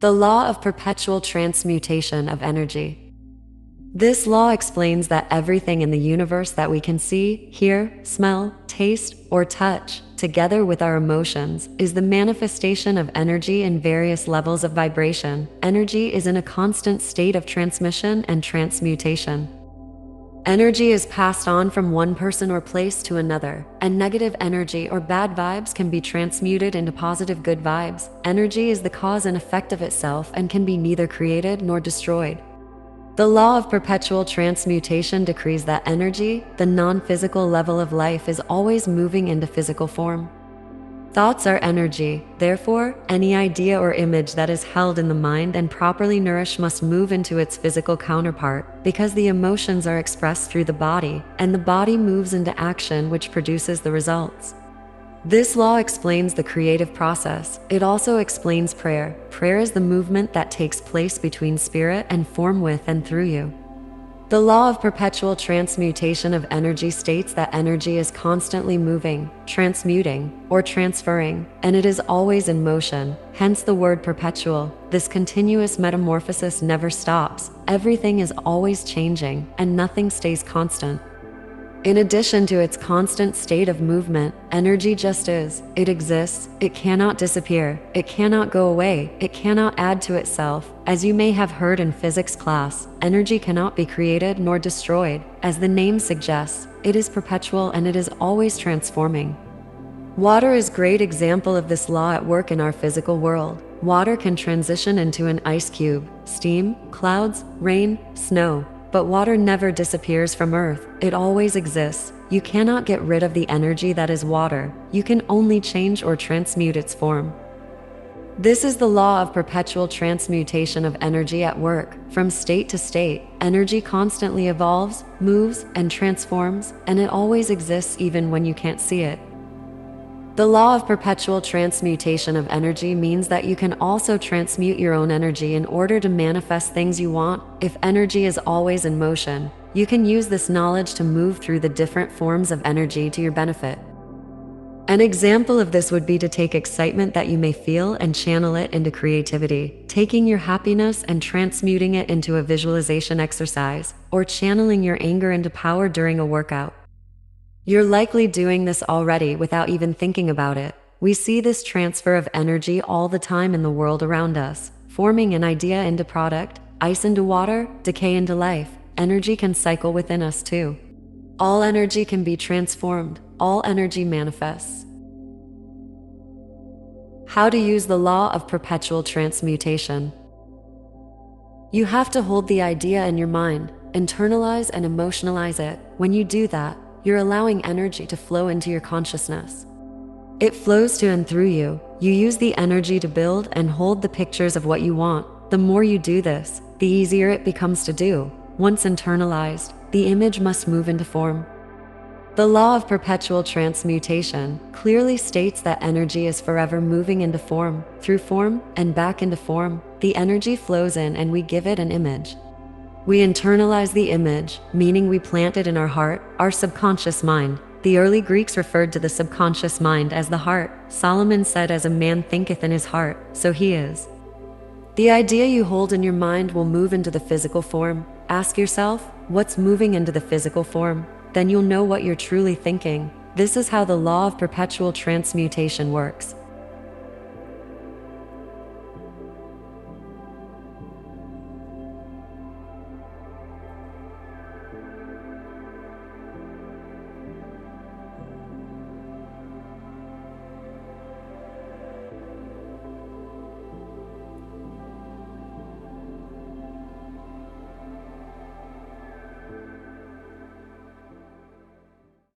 The law of perpetual transmutation of energy. This law explains that everything in the universe that we can see, hear, smell, taste, or touch, together with our emotions, is the manifestation of energy in various levels of vibration. Energy is in a constant state of transmission and transmutation. Energy is passed on from one person or place to another, and negative energy or bad vibes can be transmuted into positive good vibes. Energy is the cause and effect of itself and can be neither created nor destroyed. The law of perpetual transmutation decrees that energy, the non-physical level of life, is always moving into physical form. Thoughts are energy, therefore, any idea or image that is held in the mind and properly nourished must move into its physical counterpart, because the emotions are expressed through the body, and the body moves into action which produces the results. This law explains the creative process. It also explains prayer. Prayer is the movement that takes place between spirit and form with and through you. The law of perpetual transmutation of energy states that energy is constantly moving, transmuting, or transferring, and it is always in motion, hence the word perpetual. This continuous metamorphosis never stops. Everything is always changing, and nothing stays constant. In addition to its constant state of movement, energy just is. It exists, it cannot disappear, it cannot go away, it cannot add to itself. As you may have heard in physics class, energy cannot be created nor destroyed. As the name suggests, it is perpetual and it is always transforming. Water is a great example of this law at work in our physical world. Water can transition into an ice cube, steam, clouds, rain, snow. But water never disappears from Earth. It always exists. You cannot get rid of the energy that is water. You can only change or transmute its form. This is the law of perpetual transmutation of energy at work. From state to state, energy constantly evolves, moves, and transforms, and it always exists even when you can't see it. The law of perpetual transmutation of energy means that you can also transmute your own energy in order to manifest things you want. If energy is always in motion, you can use this knowledge to move through the different forms of energy to your benefit. An example of this would be to take excitement that you may feel and channel it into creativity, taking your happiness and transmuting it into a visualization exercise, or channeling your anger into power during a workout. You're likely doing this already without even thinking about it. We see this transfer of energy all the time in the world around us, forming an idea into product, ice into water, decay into life. Energy can cycle within us too. All energy can be transformed. All energy manifests. How to use the law of perpetual transmutation. You have to hold the idea in your mind, internalize and emotionalize it. When you do that, you're allowing energy to flow into your consciousness. It flows to and through you. You use the energy to build and hold the pictures of what you want. The more you do this, the easier it becomes to do. Once internalized, the image must move into form. The law of perpetual transmutation clearly states that energy is forever moving into form, through form, and back into form. The energy flows in and we give it an image. We internalize the image, meaning we plant it in our heart, our subconscious mind. The early Greeks referred to the subconscious mind as the heart. Solomon said, "As a man thinketh in his heart, so he is." The idea you hold in your mind will move into the physical form. Ask yourself, what's moving into the physical form? Then you'll know what you're truly thinking. This is how the law of perpetual transmutation works.